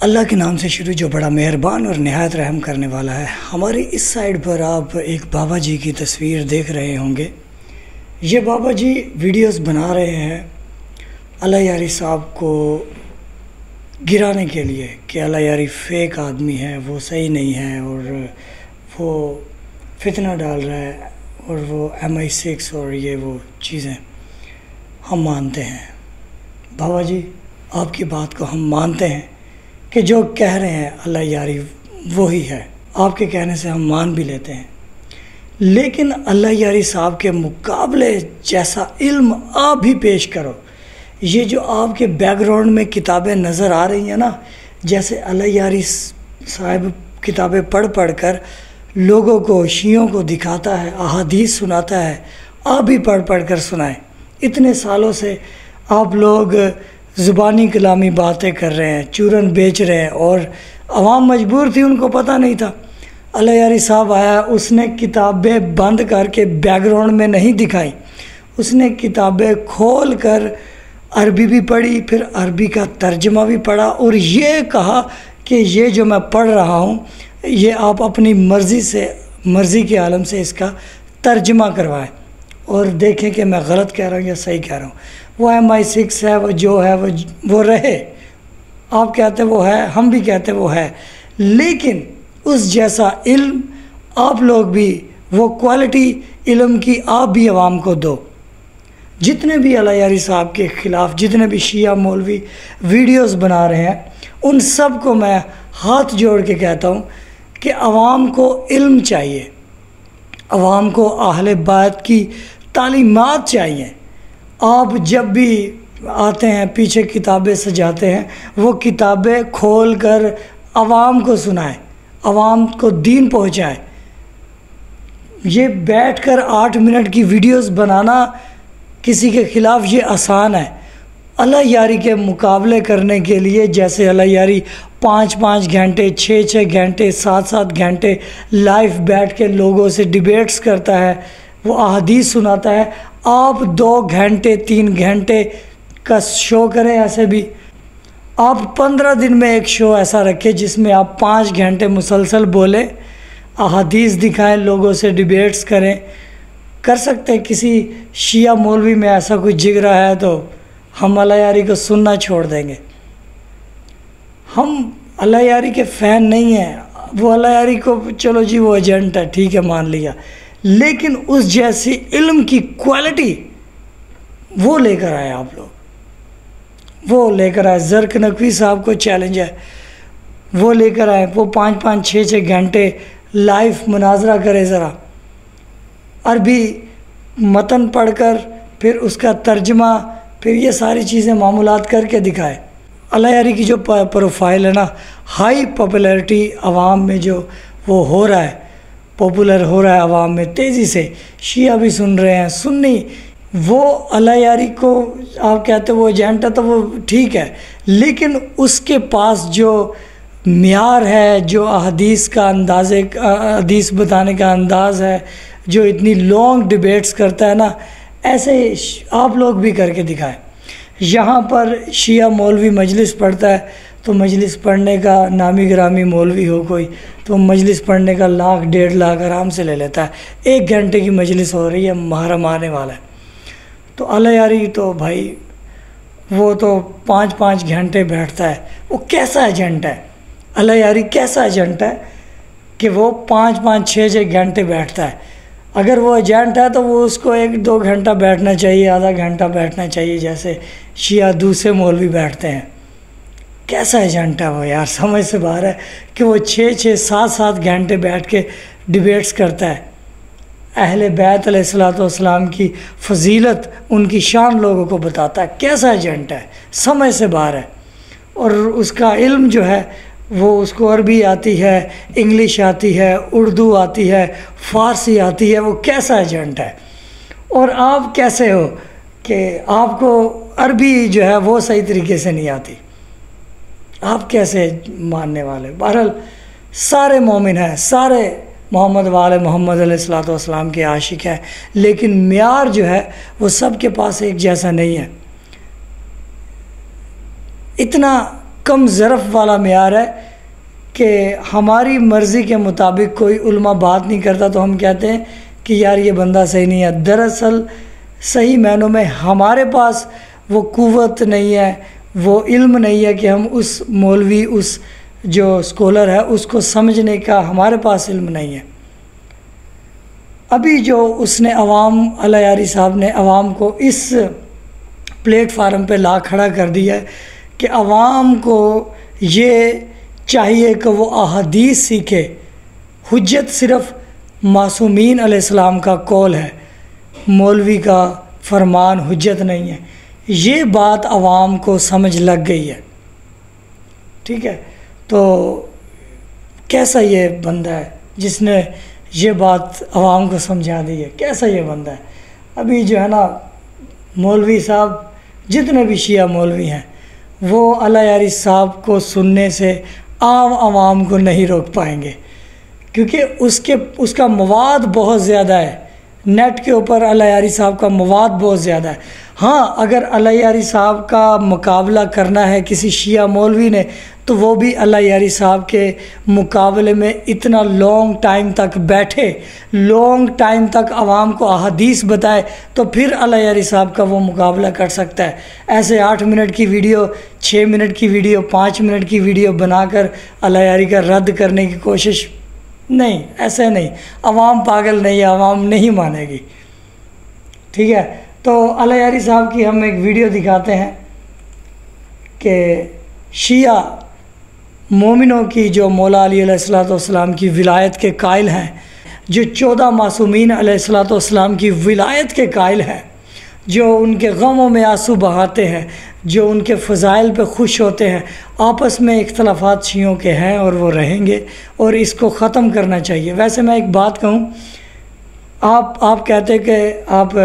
اللہ کے نام سے شروع جو بڑا مہربان اور نہایت رحم کرنے والا ہے۔ ہماری اس سائڈ پر آپ ایک بابا جی کی تصویر دیکھ رہے ہوں گے۔ یہ بابا جی ویڈیوز بنا رہے ہیں اللہ یاری صاحب کو گرانے کے لیے کہ اللہ یاری فیک آدمی ہے، وہ صحیح نہیں ہے اور وہ فتنہ ڈال رہا ہے اور وہ MI6 اور یہ وہ چیزیں ہم مانتے ہیں۔ بابا جی آپ کی بات کو ہم مانتے ہیں کہ جو کہہ رہے ہیں اللہ یاری وہی ہے، آپ کے کہنے سے ہم مان بھی لیتے ہیں، لیکن اللہ یاری صاحب کے مقابلے جیسا علم آپ بھی پیش کرو۔ یہ جو آپ کے بیک گراؤنڈ میں کتابیں نظر آ رہی ہیں نا، جیسے اللہ یاری صاحب کتابیں پڑھ کر لوگوں کو، شیعوں کو دکھاتا ہے، احادیث سناتا ہے، آپ بھی پڑھ کر سنائیں۔ اتنے سالوں سے آپ لوگ زبانی کلامی باتیں کر رہے ہیں، چورن بیچ رہے ہیں اور عوام مجبور تھی، ان کو پتہ نہیں تھا۔ اللہ یاری صاحب آیا، اس نے کتابیں بند کر کے بیک گراؤنڈ میں نہیں دکھائیں، اس نے کتابیں کھول کر عربی بھی پڑھی، پھر عربی کا ترجمہ بھی پڑھا اور یہ کہا کہ یہ جو میں پڑھ رہا ہوں یہ آپ اپنی مرضی کے عالم سے اس کا ترجمہ کروائیں اور دیکھیں کہ میں غلط کہہ رہا ہوں یا صحیح کہہ رہا ہوں۔ وہ MI6 ہے، وہ جو ہے وہ رہے، آپ کہتے وہ ہے، ہم بھی کہتے وہ ہے، لیکن اس جیسا علم آپ لوگ بھی، وہ کوالٹی علم کی آپ بھی عوام کو دو۔ جتنے بھی اللہ یاری صاحب کے خلاف جتنے بھی شیعہ مولوی ویڈیوز بنا رہے ہیں، ان سب کو میں ہاتھ جوڑ کے کہتا ہوں کہ عوام کو علم چاہیے، عوام کو اہل بیت کی تعلیمات چاہیے۔ آپ جب بھی آتے ہیں پیچھے کتابیں سجاتے ہیں، وہ کتابیں کھول کر عوام کو سنائیں، عوام کو دین پہنچائیں۔ یہ بیٹھ کر 8 منٹ کی ویڈیوز بنانا کسی کے خلاف یہ آسان ہے۔ اللہ یاری کے مقابلے کرنے کے لیے جیسے اللہ یاری 5 گھنٹے، 6 گھنٹے، 7 گھنٹے لائیو بیٹھ کے لوگوں سے ڈیبیٹس کرتا ہے، وہ احادیث سناتا ہے، آپ 2 گھنٹے 3 گھنٹے کا شو کریں۔ ایسے بھی آپ 15 دن میں ایک شو ایسا رکھیں جس میں آپ 5 گھنٹے مسلسل بولیں، احادیث دکھائیں، لوگوں سے ڈیبیٹس کریں۔ کر سکتے کسی شیعہ مولوی میں ایسا کوئی جگرا ہے تو ہم اللہ یاری کو سننا چھوڑ دیں گے۔ ہم اللہ یاری کے فین نہیں ہیں، وہ اللہ یاری کو چلو جی وہ ایجنٹ ہے، ٹھیک ہے مان لیا، لیکن اس جیسی علم کی کوالٹی وہ لے کر آئے آپ لوگ، وہ لے کر آئے۔ زرق نقوی صاحب کو چیلنج ہے، وہ لے کر آئے، وہ 5 6 گھنٹے لائیو مناظرہ کرے، ذرا عربی متن پڑھ کر پھر اس کا ترجمہ، پھر یہ ساری چیزیں معمولات کر کے دکھائے۔ اللہ یاری کی جو پروفائل ہے نا، ہائی پاپولیرٹی عوام میں جو وہ ہو رہا ہے، پاپولر ہو رہا ہے عوام میں تیزی سے، شیعہ بھی سن رہے ہیں، سنی، وہ اللہ یاری کو آپ کہتے وہ ایجنٹ ہے تو وہ ٹھیک ہے، لیکن اس کے پاس جو معیار ہے، جو احادیث کا حدیث بتانے کا انداز ہے، جو اتنی لانگ ڈیبیٹس کرتا ہے نا، ایسے آپ لوگ بھی کر کے دکھائیں۔ یہاں پر شیعہ مولوی مجلس پڑھتا ہے تو مجلس پڑھنے کا نامی گرامی مولوی ہو کوئی تو مجلس پڑھنے کا 1 1.5 لاکھ آرام سے لے لیتا ہے۔ 1 گھنٹے کی مجلس ہو رہی ہے، محرم آنے والا ہے، تو اللہ یاری تو بھائی وہ تو 5 گھنٹے بیٹھتا ہے۔ وہ کیسا ایجنٹ ہے؟ اللہ یاری کیسا ایجنٹ ہے کہ وہ 5 6 گھنٹے بیٹھتا ہے؟ اگر وہ ایجنٹ ہے تو وہ اس کو 1 2 گھنٹہ بیٹھنا چاہیے، آدھا گھنٹہ بیٹھنا چاہیے، جیسے شیعہ دوسرے مولوی بیٹھتے ہیں۔ کیسا ایجنٹ ہے وہ یار؟ سمجھ سے باہر ہے کہ وہ 6 7 گھنٹے بیٹھ کے ڈیبیٹس کرتا ہے، اہل بیت علیہ الصلوۃ والسلام کی فضیلت، ان کی شان لوگوں کو بتاتا ہے۔ کیسا ایجنٹ ہے؟ سمجھ سے باہر ہے۔ اور اس کا علم جو ہے وہ اس کو عربی آتی ہے، انگلش آتی ہے، اردو آتی ہے، فارسی آتی ہے، وہ کیسا ایجنٹ ہے؟ اور آپ کیسے ہو کہ آپ کو عربی جو ہے وہ صحیح طریقے سے نہیں آتی؟ آپ کیسے ماننے والے؟ بہرحال سارے مومن ہیں، سارے محمد والے محمد علیہ الصلوۃ والسلام کے عاشق ہیں، لیکن معیار جو ہے وہ سب کے پاس ایک جیسا نہیں ہے۔ اتنا کم ظرف والا معیار ہے کہ ہماری مرضی کے مطابق کوئی علماء بات نہیں کرتا تو ہم کہتے ہیں کہ یار یہ بندہ صحیح نہیں ہے۔ دراصل صحیح معنوں میں ہمارے پاس وہ قوت نہیں ہے، وہ علم نہیں ہے کہ ہم اس مولوی، اس جو اسکالر ہے اس کو سمجھنے کا ہمارے پاس علم نہیں ہے۔ ابھی جو اس نے عوام، اللہ یاری صاحب نے عوام کو اس پلیٹ فارم پہ لا کھڑا کر دیا ہے کہ عوام کو یہ چاہیے کہ وہ احادیث سیکھے۔ حجت صرف معصومین علیہ السلام کا قول ہے، مولوی کا فرمان حجت نہیں ہے۔ یہ بات عوام کو سمجھ لگ گئی ہے، ٹھیک ہے؟ تو کیسا یہ بندہ ہے جس نے یہ بات عوام کو سمجھا دی ہے؟ کیسا یہ بندہ ہے؟ ابھی جو ہے نا مولوی صاحب، جتنے بھی شیعہ مولوی ہیں، وہ اللہ یاری صاحب کو سننے سے عام عوام کو نہیں روک پائیں گے، کیونکہ اس کا مواد بہت زیادہ ہے۔ نیٹ کے اوپر اللہ یاری صاحب کا مواد بہت زیادہ ہے۔ ہاں، اگر اللہ یاری صاحب کا مقابلہ کرنا ہے کسی شیعہ مولوی نے تو وہ بھی اللہ یاری صاحب کے مقابلے میں اتنا لانگ ٹائم تک بیٹھے، لانگ ٹائم تک عوام کو احادیث بتائے تو پھر اللہ یاری صاحب کا وہ مقابلہ کر سکتا ہے۔ ایسے 8 منٹ کی ویڈیو، 6 منٹ کی ویڈیو، 5 منٹ کی ویڈیو بنا کر اللہ یاری کا رد کرنے کی کوشش نہیں، ایسے نہیں۔ عوام پاگل نہیں ہے، عوام نہیں مانے گی، ٹھیک ہے؟ تو اللہ یاری صاحب کی ہم ایک ویڈیو دکھاتے ہیں کہ شیعہ مومنوں کی جو مولا علی علیہ السلام کی ولایت کے قائل ہیں، جو 14 معصومین علیہ السلام کی ولایت کے قائل ہیں، جو ان کے غموں میں آنسو بہاتے ہیں، جو ان کے فضائل پہ خوش ہوتے ہیں، آپس میں اختلافات شیعوں کے ہیں اور وہ رہیں گے، اور اس کو ختم کرنا چاہیے۔ ویسے میں ایک بات کہوں، آپ کہتے کہ آپ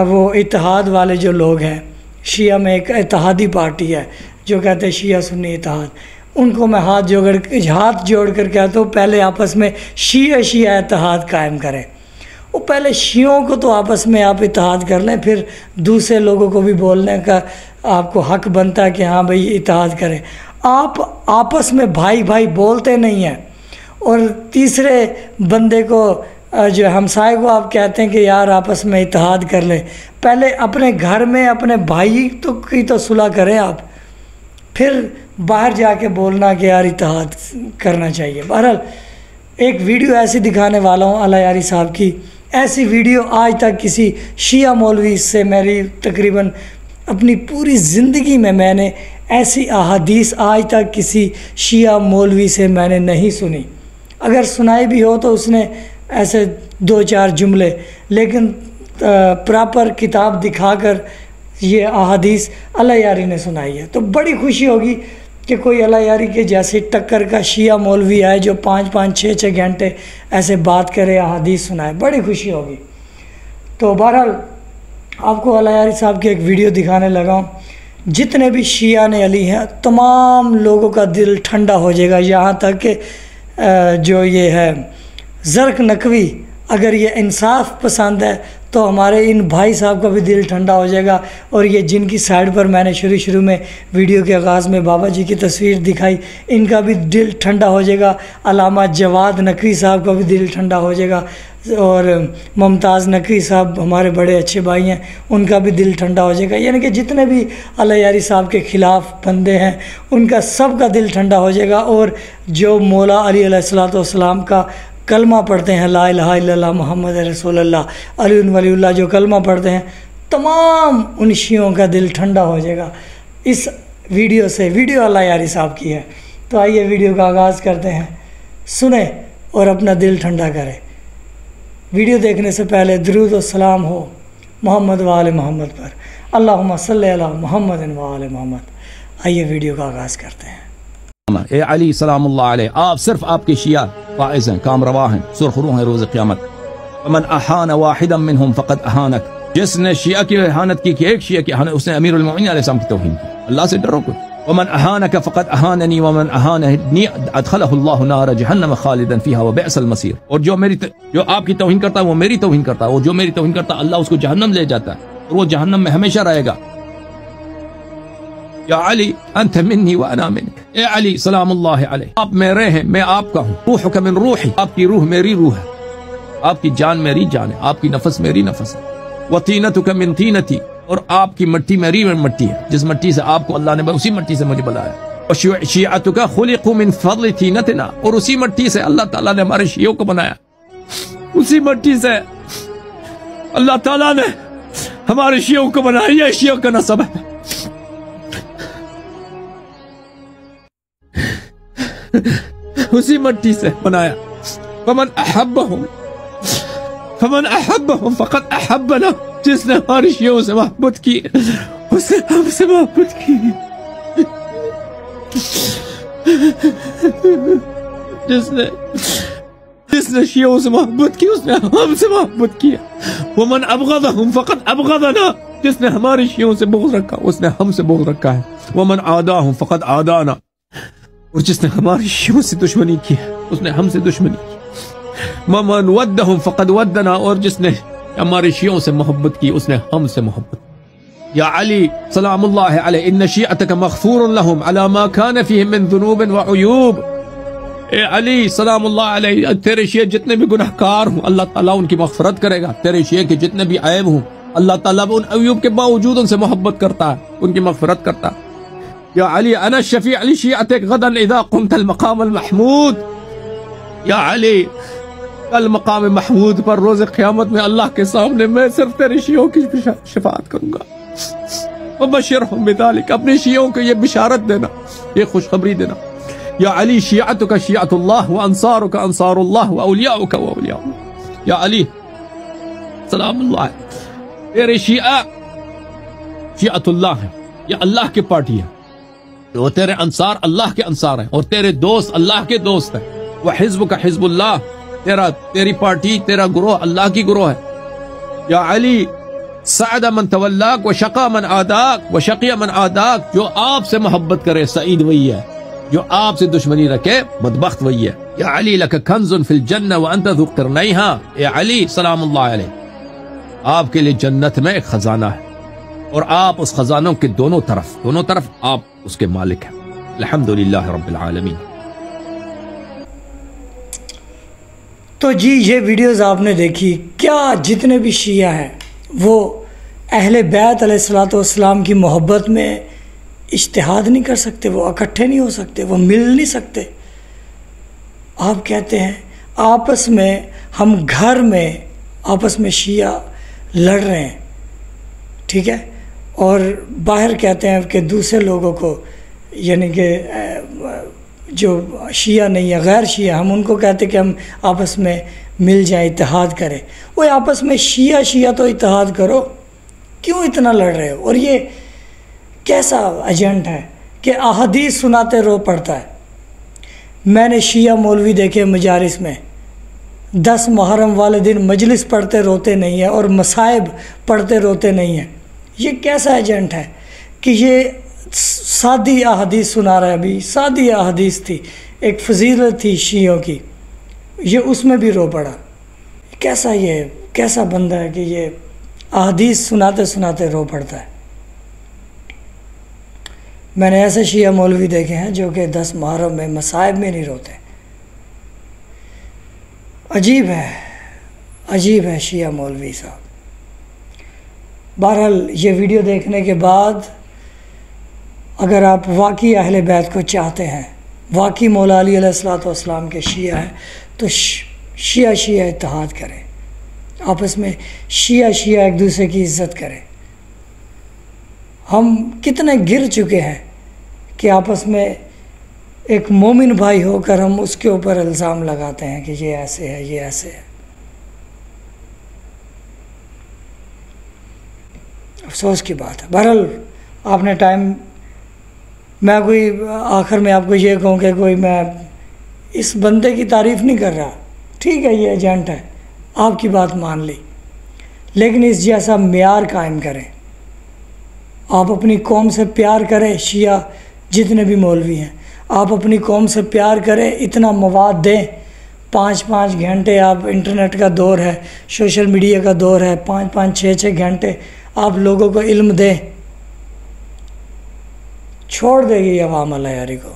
وہ اتحاد والے جو لوگ ہیں، شیعہ میں ایک اتحادی پارٹی ہے جو کہتے ہیں شیعہ سنی اتحاد، ان کو میں ہاتھ جوڑ کر کہتا ہوں پہلے آپس میں شیعہ اتحاد قائم کریں۔ وہ پہلے شیعوں کو تو آپس میں آپ اتحاد کر لیں، پھر دوسرے لوگوں کو بھی بولنے کا آپ کو حق بنتا ہے کہ ہاں بھئی اتحاد کریں۔ آپ آپس میں بھائی بولتے نہیں ہیں، اور تیسرے بندے کو جو ہمسائے کو آپ کہتے ہیں کہ یار آپس میں اتحاد کر لیں۔ پہلے اپنے گھر میں اپنے بھائی کی تو صلح کریں آپ، پھر باہر جا کے بولنا کہ یار اتحاد کرنا چاہیے۔ بہرحال ایک ویڈیو ایسی دکھانے والا ہوں اللہ یاری صاحب کی، ایسی ویڈیو آج تک کسی شیعہ مولوی سے، میری تقریباً اپنی پوری زندگی میں نے ایسی احادیث آج تک کسی شیعہ مولوی سے میں نے نہیں سنی۔ اگر سنائی بھی ہو تو اس نے ایسے 2-4 جملے، لیکن پراپر کتاب دکھا کر یہ احادیث اللہ یاری نے سنائی ہے۔ تو بڑی خوشی ہوگی کہ کوئی اللہ یاری کے جیسی ٹکر کا شیعہ مولوی آئے جو 5-5 6-6 گھنٹے ایسے بات کرے، احادیث سنائے، بڑی خوشی ہوگی۔ تو بہرحال آپ کو اللہ یاری صاحب کی ایک ویڈیو دکھانے لگا ہوں۔ جتنے بھی شیعہ نے علی ہیں تمام لوگوں کا دل ٹھنڈا ہو جائے گا، یہاں تک کہ جو یہ ہے زرق نقوی، اگر یہ انصاف پسند ہے تو ہمارے ان بھائی صاحب کا بھی دل ٹھنڈا ہو جائے گا، اور یہ جن کی سائڈ پر میں نے شروع میں ویڈیو کے آغاز میں بابا جی کی تصویر دکھائی، ان کا بھی دل ٹھنڈا ہو جائے گا۔ علامہ جواد نقوی صاحب کا بھی دل ٹھنڈا ہو جائے گا، اور ممتاز نقوی صاحب ہمارے بڑے اچھے بھائی ہیں، ان کا بھی دل ٹھنڈا ہو جائے گا۔ یعنی کہ جتنے بھی اللہ یاری صاحب کے خلاف بندے ہیں ان کا سب کا دل ٹھنڈا ہو جائے گا، اور جو مولا علی علیہ السلام کا کلمہ پڑھتے ہیں، لا الہ الا اللہ محمد رسول اللہ علی ولی اللہ، جو کلمہ پڑھتے ہیں، تمام ان شیعوں کا دل ٹھنڈا ہو جائے گا اس ویڈیو سے۔ ویڈیو اللہ یاری صاحب کی ہے، تو آئیے ویڈیو کا آغاز کرتے ہیں، سنیں اور اپنا دل ٹھنڈا کریں۔ ویڈیو دیکھنے سے پہلے درود و سلام ہو محمد و آل محمد پر، اللہم صلی علی محمد و آل محمد۔ آئیے ویڈیو کا آغاز کرتے ہیں۔ اے علی سلام اللہ علیہ، آپ صرف آپ کے شیعہ فائز ہیں، کام روا ہیں، سرخ روح ہیں روز قیامت۔ ومن احان واحدا منہم فقد احانک، جس نے شیعہ کی احانت کی، کہ ایک شیعہ کی احانت، اس نے امیر المؤمنین علیہ السلام کی توہین کی۔ اللہ سے ڈرو کوئی۔ ومن احانک فقد احاننی ومن احاننی ادخلہ اللہ نار جہنم خالدا فیہا وبئس المصیر، اور جو آپ کی توہین کرتا ہے وہ میری توہین کرتا ہے، اور جو میری توہین کرتا ہے اللہ اس کو جہنم لے جاتا ہے، اور وہ جہنم میں ہمیشہ رہے گا۔ یا علی انت منی وانا منک، اے علی سلام اللہ علیہ، آپ میرے ہیں میں آپ کا ہوں، روحک من روحی، آپ کی روح میری روح ہے، آپ کی جان میری جان ہے، آپ کی نفس میری نفس ہے، وطینتک من طینتی، اور آپ کی مٹی میری مٹی ہے، جس مٹی سے آپ کو اللہ نے اسی مٹی سے مجھے بنایا، وشیعتک خلقوا من فضل طینتنا، اور اسی مٹی سے اللہ تعالیٰ نے ہمارے شیعوں کو بنایا، اسی مٹی سے اللہ تعالیٰ نے ہمارے شیعوں کو بنایا، یہ شیعوں کا نسب ہے۔ اسی مٹی سے بنایا، فمن احبهم فقد احبنا، جس نے ہماری شیعوں سے محبت کی اس نے ہم سے محبت کی، جس نے شیعوں سے محبت کی اس نے ہم سے محبت کیا، ومن ابغضهم فقد ابغضنا، جس نے ہماری شیعوں سے بغض رکھا اس نے ہم سے بغض رکھا ہے، ومن عاداهم فقد عادانا، اور جس نے ہماری شیعوں سے دشمنی کی اس نے ہم سے دشمنی کی، ومن ودهم فقد ودنا، اور جس نے ہمارے شیعوں سے محبت کی اس نے ہم سے محبت کی۔ یا علی سلام اللہ علیہ ان شیعتک مغفور لهم على ما كان فيهم من ذنوب وعیوب، اے علی سلام اللہ علیہ تیرے شیعہ جتنے بھی گناہ کار ہوں اللہ تعالیٰ ان کی مغفرت کرے گا، تیرے شیعہ کے جتنے بھی عیب ہوں اللہ تعالیٰ ان عیوب کے باوجود ان سے محبت کرتا ہے، ان کی مغفرت کرتا ہے۔ یا علی انا الشفیع لشیعتک غدا اذا قمت المقام المحمود، یا علی کل مقام محمود پر روز قیامت میں اللہ کے سامنے میں صرف تیرے شیعوں کی شفاعت کروں گا، وبشرہم بذالک، اپنے شیعوں کو یہ بشارت دینا، یہ خوشخبری دینا۔ یا علی شیعتک شیعت اللہ وانصارک انصار اللہ واولیاؤک واولیاء اللہ، یا علی سلام اللہ تیرے شیعہ شیعت اللہ ہیں، یہ اللہ کی پارٹی ہے، وہ تیرے انصار اللہ کے انصار ہیں، اور تیرے دوست اللہ کے دوست ہیں، وحزبک حزب اللہ، تیری پارٹی تیرا گروہ اللہ کی گروہ ہے۔ یا علی سعد من تولاک وشقا من عاداک وشقی من عاداک، جو آپ سے محبت کرے سعید وہی ہے، جو آپ سے دشمنی رکھے بدبخت وہی ہے۔ یا علی لک کنز فی الجنہ وانت ذو قرنیہا، اے علی سلام اللہ علیہ آپ کے لیے جنت میں ایک خزانہ ہے، اور آپ اس خزانوں کے دونوں طرف آپ اس کے مالک ہیں۔ الحمدللہ رب العالمین۔ تو جی یہ ویڈیوز آپ نے دیکھی، کیا جتنے بھی شیعہ ہیں وہ اہل بیت علیہ الصلوۃ والسلام کی محبت میں اجتہاد نہیں کر سکتے، وہ اکٹھے نہیں ہو سکتے، وہ مل نہیں سکتے؟ آپ کہتے ہیں آپس میں ہم گھر میں آپس میں شیعہ لڑ رہے ہیں، ٹھیک ہے، اور باہر کہتے ہیں کہ دوسرے لوگوں کو، یعنی کہ جو شیعہ نہیں ہے غیر شیعہ، ہم ان کو کہتے ہیں کہ ہم آپس میں مل جائیں اتحاد کریں۔ وہ آپس میں شیعہ تو اتحاد کرو، کیوں اتنا لڑ رہے ہو؟ اور یہ کیسا ایجنٹ ہے کہ احادیث سناتے رو پڑتا ہے؟ میں نے شیعہ مولوی دیکھے مجالس میں 10 محرم والے دن مجلس پڑھتے روتے نہیں ہیں اور مصائب پڑھتے روتے نہیں ہیں۔ یہ کیسا ایجنٹ ہے کہ یہ سادی احادیث سنا رہا ہے؟ ابھی سادی احادیث تھی، ایک فضیلت تھی شیعوں کی، یہ اس میں بھی رو پڑا۔ کیسا بندہ ہے کہ یہ احادیث سناتے رو پڑتا ہے؟ میں نے ایسے شیعہ مولوی دیکھے ہیں جو کہ 10 محرم میں مصائب میں نہیں روتے۔ عجیب ہے شیعہ مولوی صاحب۔ بہرحال یہ ویڈیو دیکھنے کے بعد اگر آپ واقعی اہل بیت کو چاہتے ہیں، واقعی مولا علی علیہ الصلوۃ والسلام کے شیعہ ہیں، تو شیعہ اتحاد کریں، آپس میں شیعہ ایک دوسرے کی عزت کریں۔ ہم کتنے گر چکے ہیں کہ آپس میں ایک مومن بھائی ہو کر ہم اس کے اوپر الزام لگاتے ہیں کہ یہ ایسے ہے، یہ ایسے ہے۔ افسوس کی بات ہے۔ بہرحال آپ نے ٹائم، میں کوئی آخر میں آپ کو یہ کہوں کہ کوئی میں اس بندے کی تعریف نہیں کر رہا، ٹھیک ہے یہ ایجنٹ ہے، آپ کی بات مان لی، لیکن اس جیسا معیار قائم کریں۔ آپ اپنی قوم سے پیار کریں، شیعہ جتنے بھی مولوی ہیں، آپ اپنی قوم سے پیار کریں، اتنا مواد دیں، 5 گھنٹے آپ انٹرنیٹ کا دور ہے، سوشل میڈیا کا دور ہے، 5 6 گھنٹے آپ لوگوں کو علم دیں، چھوڑ دے گی عوام اللہ یاری کو.